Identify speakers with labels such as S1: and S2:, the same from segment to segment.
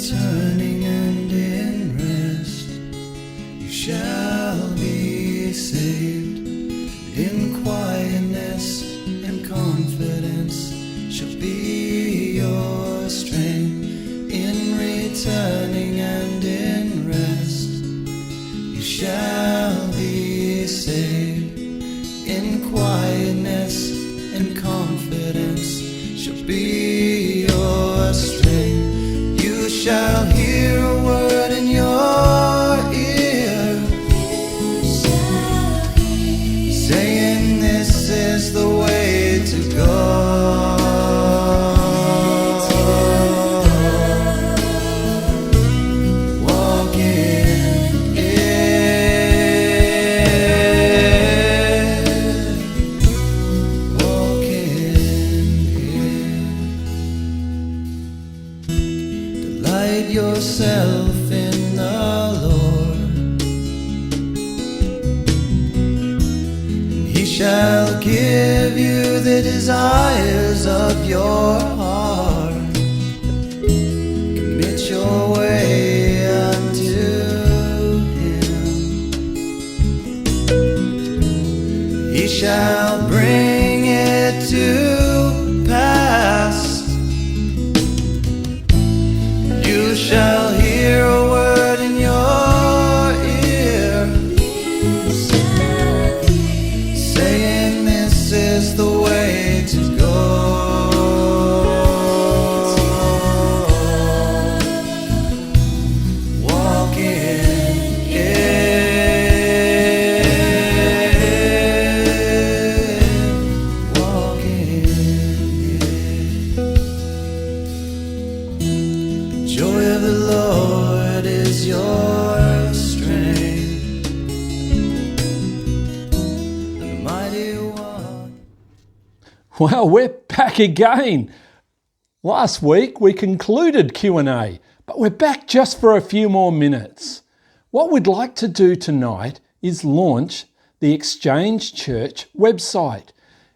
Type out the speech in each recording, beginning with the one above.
S1: returning and in rest you shall be saved. In quietness and confidence shall be your strength. In returning and in rest you shall be saved. In quietness and confidence shall be your strength. You shall hear a word in your ear, saying this is the way to go. Walk in it. Walk in it. Delight yourself in the Lord, and He shall give you the desires of your heart. Commit your way unto Him. He shall bring it to pass. You shall hear a word in your ear, saying this is the way to go. Walk in it. Walk in it. The joy of the Lord is your strength. The mighty one.
S2: Well, we're back again. Last week we concluded Q&A, but we're back just for a few more minutes. What we'd like to do tonight is launch the Exchange Church website.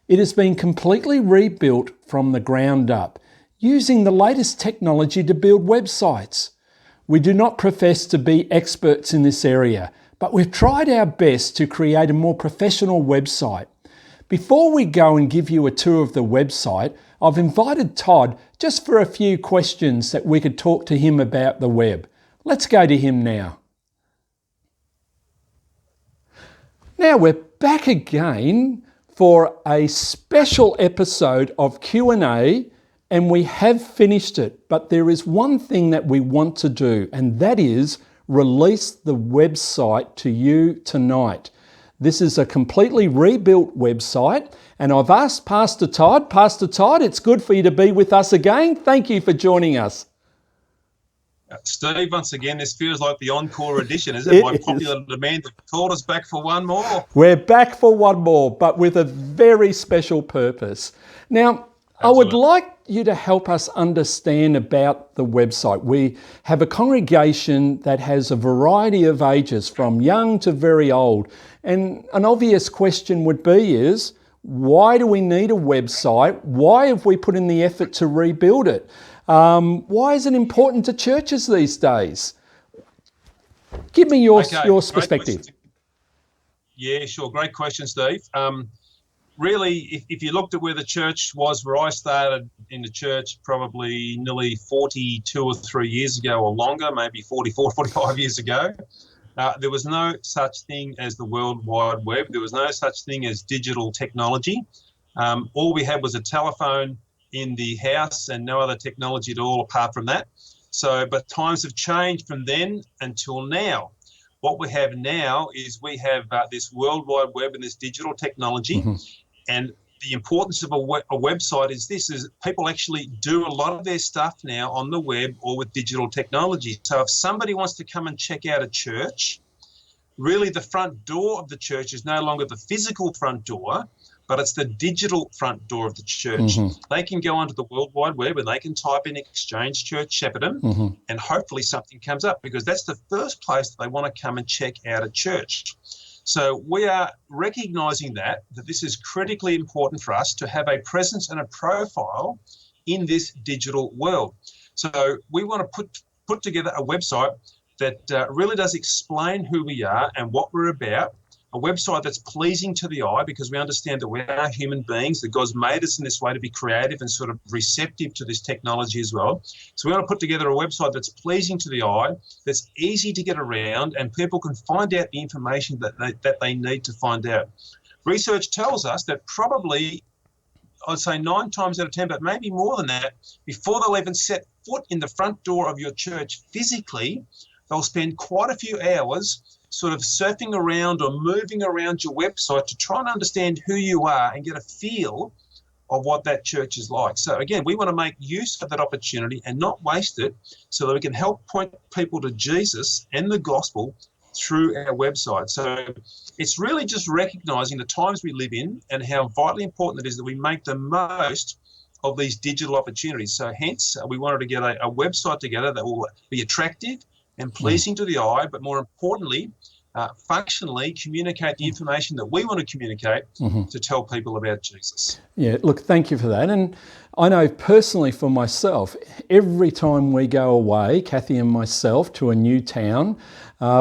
S2: It has been completely rebuilt from the ground up, using the latest technology to build websites. We do not profess to be experts in this area, but we've tried our best to create a more professional website. Before we go and give you a tour of the website, I've invited Todd just for a few questions that we could talk to him about the web. Let's go to him now. Now we're back again for a special episode of Q&A, and we have finished it, but there is one thing that we want to do, and that is release the website to you tonight. This is a completely rebuilt website, and I've asked Pastor Todd, it's good for you to be with us again. Thank you for joining us.
S3: Steve, once again, this feels like the encore edition, isn't it? By popular demand, they've called us back for one more.
S2: We're back for one more, but with a very special purpose. Now, I would like you to help us understand about the website. We have a congregation that has a variety of ages, from young to very old. And an obvious question would be is, why do we need a website? Why have we put in the effort to rebuild it? Why is it important to churches these days? Give me your perspective.
S3: Yeah, sure. Great question, Steve. Really, if you looked at where the church was, where I started in the church probably nearly 42 or 3 years ago or longer, maybe 44, 45 years ago, there was no such thing as the World Wide Web. There was no such thing as digital technology. All we had was a telephone in the house and no other technology at all apart from that. But times have changed from then until now. What we have now is we have this World Wide Web and this digital technology. Mm-hmm. And the importance of a website is people actually do a lot of their stuff now on the web or with digital technology. So if somebody wants to come and check out a church, really the front door of the church is no longer the physical front door, but it's the digital front door of the church. Mm-hmm. They can go onto the World Wide Web and they can type in Exchange Church Shepparton, mm-hmm. and hopefully something comes up, because that's the first place that they want to come and check out a church. So we are recognising that this is critically important for us to have a presence and a profile in this digital world. So we want to put put together a website that really does explain who we are and what we're about. A website that's pleasing to the eye, because we understand that we are human beings, that God's made us in this way to be creative and sort of receptive to this technology as well. So we want to put together a website that's pleasing to the eye, that's easy to get around, and people can find out the information that they need to find out. Research tells us that probably, I'd say 9 times out of 10, but maybe more than that, before they'll even set foot in the front door of your church physically, they'll spend quite a few hours sort of surfing around or moving around your website to try and understand who you are and get a feel of what that church is like. So again, we want to make use of that opportunity and not waste it, so that we can help point people to Jesus and the gospel through our website. So it's really just recognizing the times we live in and how vitally important it is that we make the most of these digital opportunities. So hence, we wanted to get a website together that will be attractive and pleasing to the eye, but more importantly, functionally communicate the information that we want to communicate to tell people about Jesus.
S2: Yeah, look, thank you for that. And I know personally for myself, every time we go away, Kathy and myself, to a new town,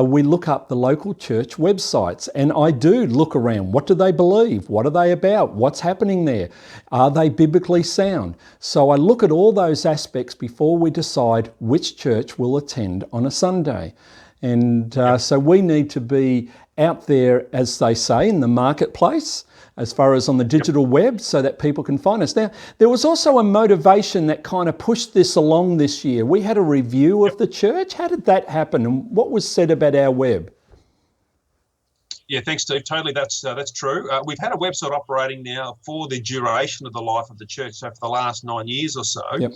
S2: we look up the local church websites, and I do look around. What do they believe? What are they about? What's happening there? Are they biblically sound? So I look at all those aspects before we decide which church we'll attend on a Sunday. And so we need to be out there, as they say, in the marketplace, as far as on the digital web, so that people can find us. Now, there was also a motivation that kind of pushed this along this year. We had a review of the church. How did that happen, and what was said about our web?
S3: Yeah, thanks, Steve. Totally, that's true. We've had a website operating now for the duration of the life of the church, so for the last 9 years or so. Yep.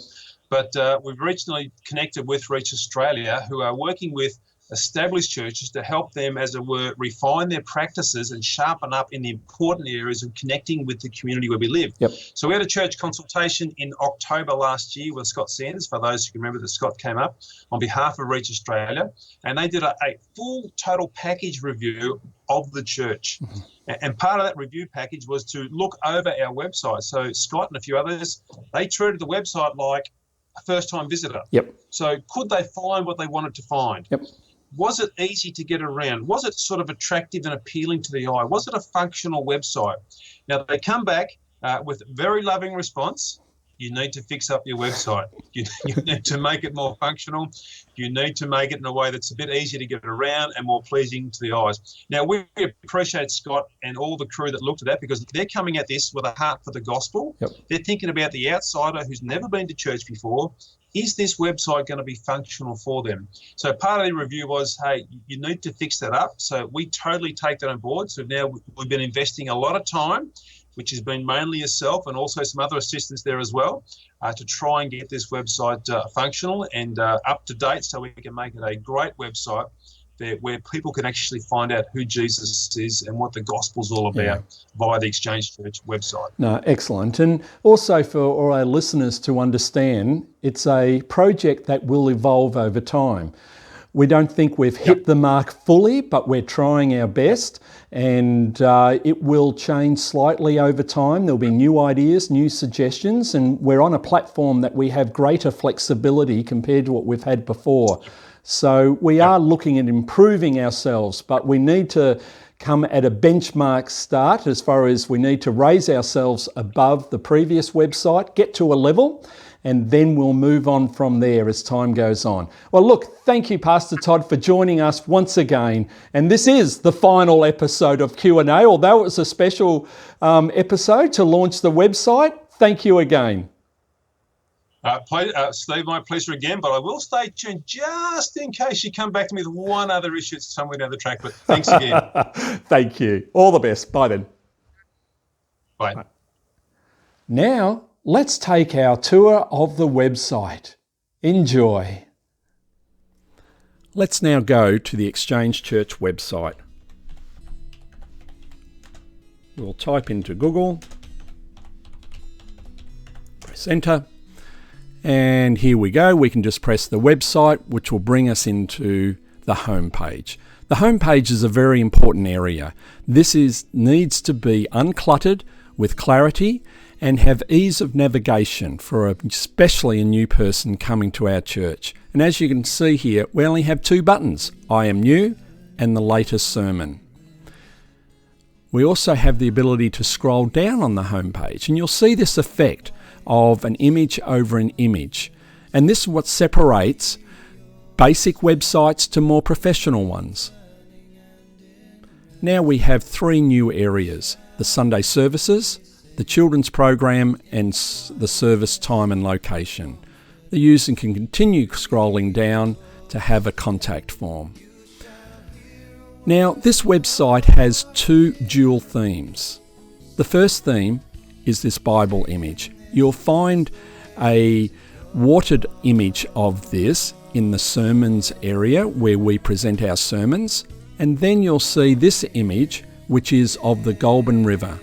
S3: But we've recently connected with Reach Australia, who are working with established churches to help them, as it were, refine their practices and sharpen up in the important areas of connecting with the community where we live. Yep. So we had a church consultation in October last year with Scott Sanders, for those who can remember that Scott came up on behalf of Reach Australia, and they did a full total package review of the church. And part of that review package was to look over our website. So Scott and a few others, they treated the website like a first-time visitor. Yep. So could they find what they wanted to find? Yep. Was it easy to get around? Was it sort of attractive and appealing to the eye? Was it a functional website? Now, they come back with a very loving response. You need to fix up your website. You need to make it more functional. You need to make it in a way that's a bit easier to get around and more pleasing to the eyes. Now, we appreciate Scott and all the crew that looked at that, because they're coming at this with a heart for the gospel. Yep. They're thinking about the outsider who's never been to church before. Is this website going to be functional for them? So part of the review was, hey, you need to fix that up. So we totally take that on board. So now we've been investing a lot of time, which has been mainly yourself and also some other assistants there as well, to try and get this website functional and up to date, so we can make it a great website where people can actually find out who Jesus is and what the gospel's all about via the Exchange Church website. No,
S2: excellent. And also for all our listeners to understand, it's a project that will evolve over time. We don't think we've hit the mark fully, but we're trying our best, and it will change slightly over time. There'll be new ideas, new suggestions, and we're on a platform that we have greater flexibility compared to what we've had before. So we are looking at improving ourselves, but we need to come at a benchmark start, as far as we need to raise ourselves above the previous website, get to a level, and then we'll move on from there as time goes on. Well, look, thank you, Pastor Todd, for joining us once again. And this is the final episode of Q&A, although it was a special episode to launch the website. Thank you again.
S3: Steve, my pleasure again, but I will stay tuned just in case you come back to me with one other issue somewhere down the track. But thanks again.
S2: Thank you. All the best. Bye then.
S3: Bye.
S2: Now, let's take our tour of the website. Enjoy. Let's now go to the Exchange Church website. We'll type into Google, press enter, and here we go. We can just press the website, which will bring us into the home page. The home page is a very important area. This needs to be uncluttered with clarity, and have ease of navigation for especially a new person coming to our church. And as you can see here, we only have 2 buttons, I Am New and the latest sermon. We also have the ability to scroll down on the homepage, and you'll see this effect of an image over an image. And this is what separates basic websites to more professional ones. Now we have 3 new areas: the Sunday services, the children's program, and the service time and location. The user can continue scrolling down to have a contact form. Now, this website has 2 dual themes. The first theme is this Bible image. You'll find a watered image of this in the sermons area where we present our sermons, and then you'll see this image, which is of the Goulburn River.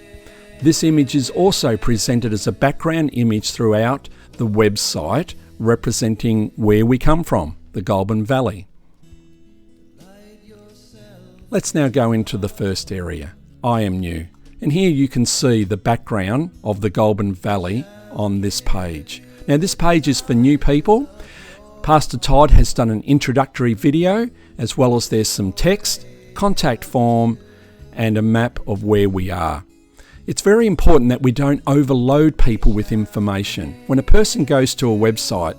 S2: This image is also presented as a background image throughout the website, representing where we come from, the Goulburn Valley. Let's now go into the first area, I Am New. And here you can see the background of the Goulburn Valley on this page. Now this page is for new people. Pastor Todd has done an introductory video, as well as there's some text, contact form, and a map of where we are. It's very important that we don't overload people with information. When a person goes to a website,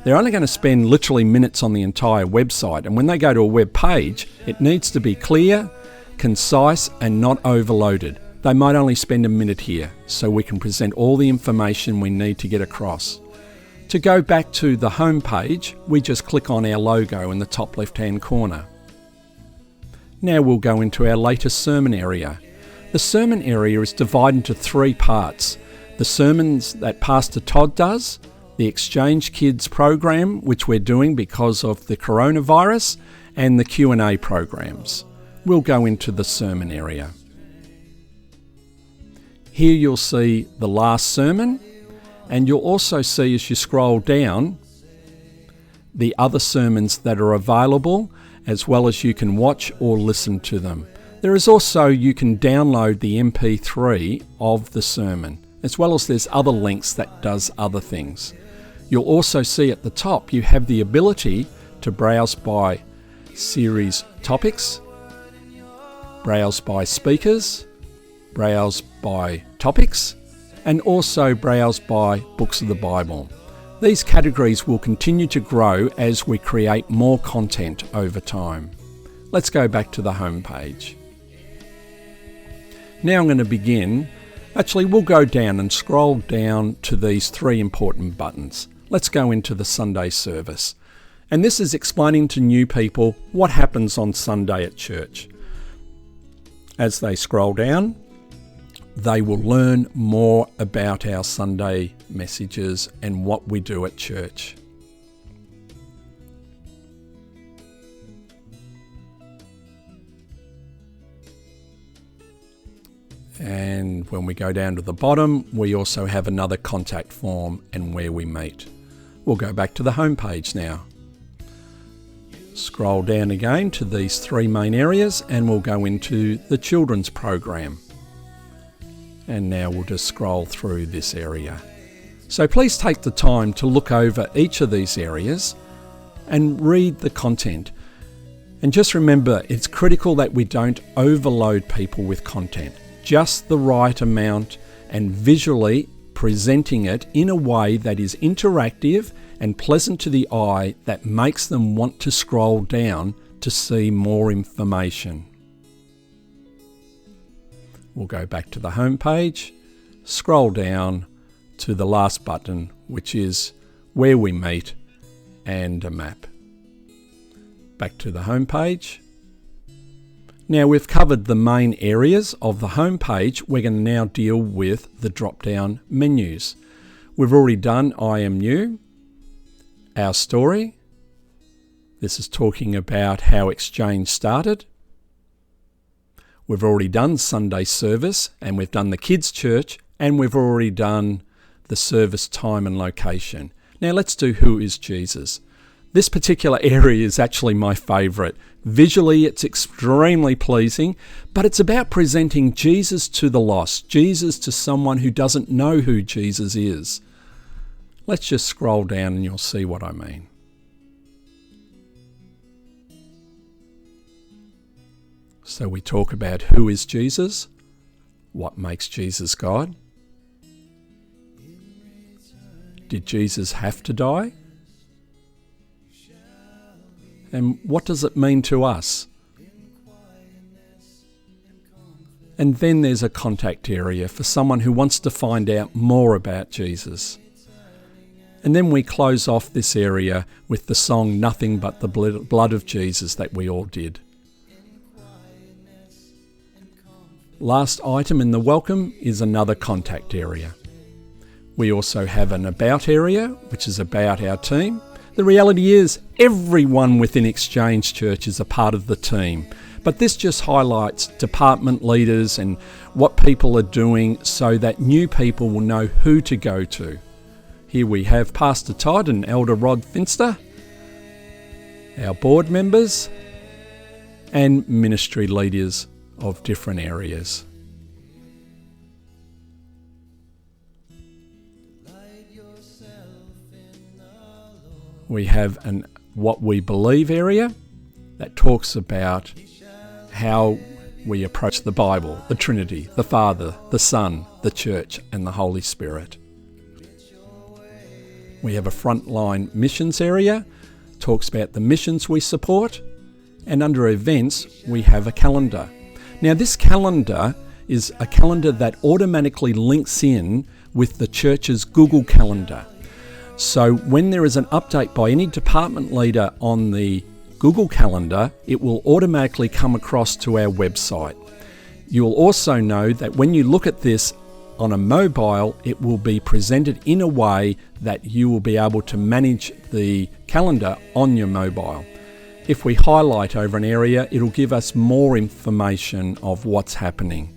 S2: they're only going to spend literally minutes on the entire website. And when they go to a web page, it needs to be clear, concise, and not overloaded. They might only spend a minute here, so we can present all the information we need to get across. To go back to the home page, we just click on our logo in the top left-hand corner. Now we'll go into our latest sermon area. The sermon area is divided into 3 parts. The sermons that Pastor Todd does, the Exchange Kids program, which we're doing because of the coronavirus, and the Q&A programs. We'll go into the sermon area. Here you'll see the last sermon, and you'll also see as you scroll down the other sermons that are available, as well as you can watch or listen to them. There is also, you can download the MP3 of the sermon, as well as there's other links that does other things. You'll also see at the top you have the ability to browse by series topics, browse by speakers, browse by topics, and also browse by books of the Bible. These categories will continue to grow as we create more content over time. Let's go back to the home page. Now I'm going to begin. Actually, we'll go down and scroll down to these 3 important buttons. Let's go into the Sunday service. And this is explaining to new people what happens on Sunday at church. As they scroll down, they will learn more about our Sunday messages and what we do at church. And when we go down to the bottom, we also have another contact form and where we meet. We'll go back to the home page now. Scroll down again to these 3 main areas and we'll go into the children's program. And now we'll just scroll through this area. So please take the time to look over each of these areas and read the content. And just remember, it's critical that we don't overload people with content. Just the right amount, and visually presenting it in a way that is interactive and pleasant to the eye, that makes them want to scroll down to see more information. We'll go back to the home page, scroll down to the last button, which is where we meet, and a map. Back to the home page. Now we've covered the main areas of the home page. We're going to now deal with the drop-down menus. We've already done I Am New, our story. This is talking about how Exchange started. We've already done Sunday service, and we've done the kids' church, and we've already done the service time and location. Now let's do Who is Jesus? This particular area is actually my favourite. Visually, it's extremely pleasing, but it's about presenting Jesus to the lost, Jesus to someone who doesn't know who Jesus is. Let's just scroll down and you'll see what I mean. So we talk about who is Jesus, what makes Jesus God. Did Jesus have to die? And what does it mean to us? And then there's a contact area for someone who wants to find out more about Jesus. And then we close off this area with the song Nothing But the Blood of Jesus that we all did. Last item in the welcome is another contact area. We also have an about area, which is about our team. The reality is everyone within Exchange Church is a part of the team, but this just highlights department leaders and what people are doing so that new people will know who to go to. Here we have Pastor Todd and Elder Rod Finster, our board members, and ministry leaders of different areas. We have an what we believe area that talks about how we approach the Bible, the Trinity, the Father, the Son, the Church, and the Holy Spirit. We have a frontline missions area, talks about the missions we support, and under events we have a calendar. Now this calendar is a calendar that automatically links in with the church's Google Calendar. So when there is an update by any department leader on the Google Calendar, it will automatically come across to our website. You'll also know that when you look at this on a mobile, it will be presented in a way that you will be able to manage the calendar on your mobile. If we highlight over an area, it'll give us more information of what's happening.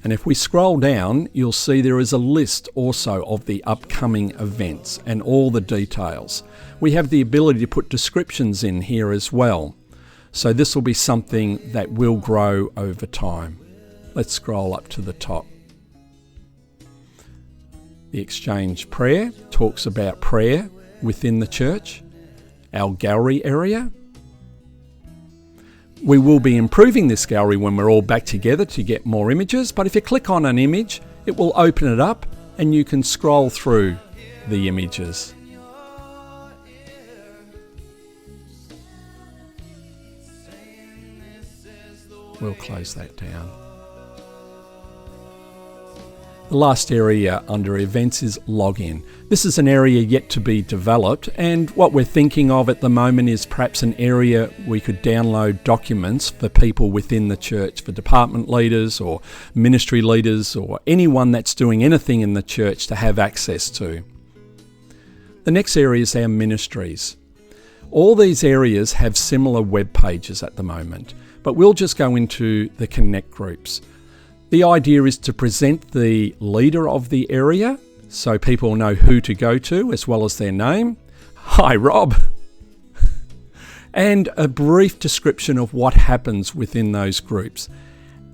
S2: And if we scroll down, you'll see there is a list also of the upcoming events and all the details. We have the ability to put descriptions in here as well. So this will be something that will grow over time. Let's scroll up to the top. The Exchange Prayer talks about prayer within the church. Our gallery area. We will be improving this gallery when we're all back together to get more images, but if you click on an image, it will open it up and you can scroll through the images. We'll close that down. The last area under events is login. This is an area yet to be developed, and what we're thinking of at the moment is perhaps an area we could download documents for people within the church, for department leaders or ministry leaders or anyone that's doing anything in the church to have access to. The next area is our ministries. All these areas have similar web pages at the moment, but we'll just go into the connect groups. The idea is to present the leader of the area so people know who to go to as well as their name. Hi, Rob. And a brief description of what happens within those groups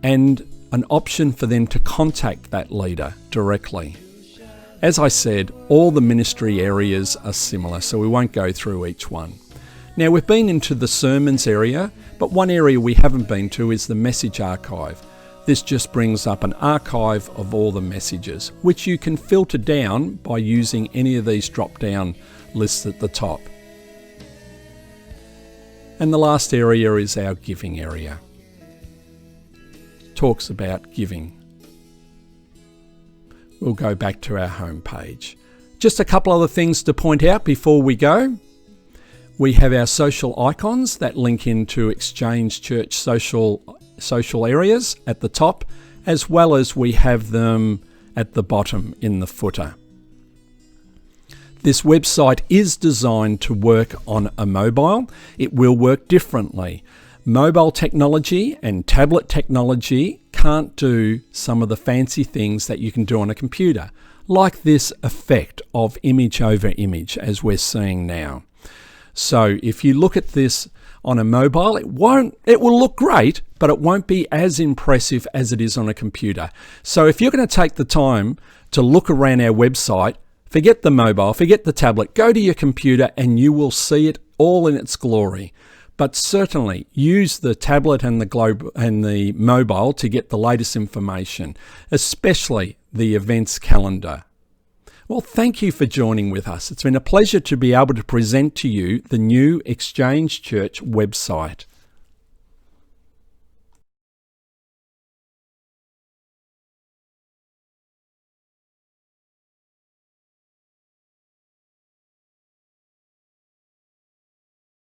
S2: and an option for them to contact that leader directly. As I said, all the ministry areas are similar, so we won't go through each one. Now, we've been into the sermons area, but one area we haven't been to is the message archive. This just brings up an archive of all the messages, which you can filter down by using any of these drop-down lists at the top. And the last area is our giving area. Talks about giving. We'll go back to our home page. Just a couple other things to point out before we go. We have our social icons that link into Exchange Church social areas at the top, as well as we have them at the bottom in the footer. This website is designed to work on a mobile. It will work differently. Mobile technology and tablet technology can't do some of the fancy things that you can do on a computer, like this effect of image over image as we're seeing now. So if you look at this on a mobile, it will look great, but it won't be as impressive as it is on a computer. So if you're going to take the time to look around our website, forget the mobile, forget the tablet, go to your computer and you will see it all in its glory. But certainly use the tablet and the mobile to get the latest information, especially the events calendar. Well, thank you for joining with us. It's been a pleasure to be able to present to you the new Exchange Church website.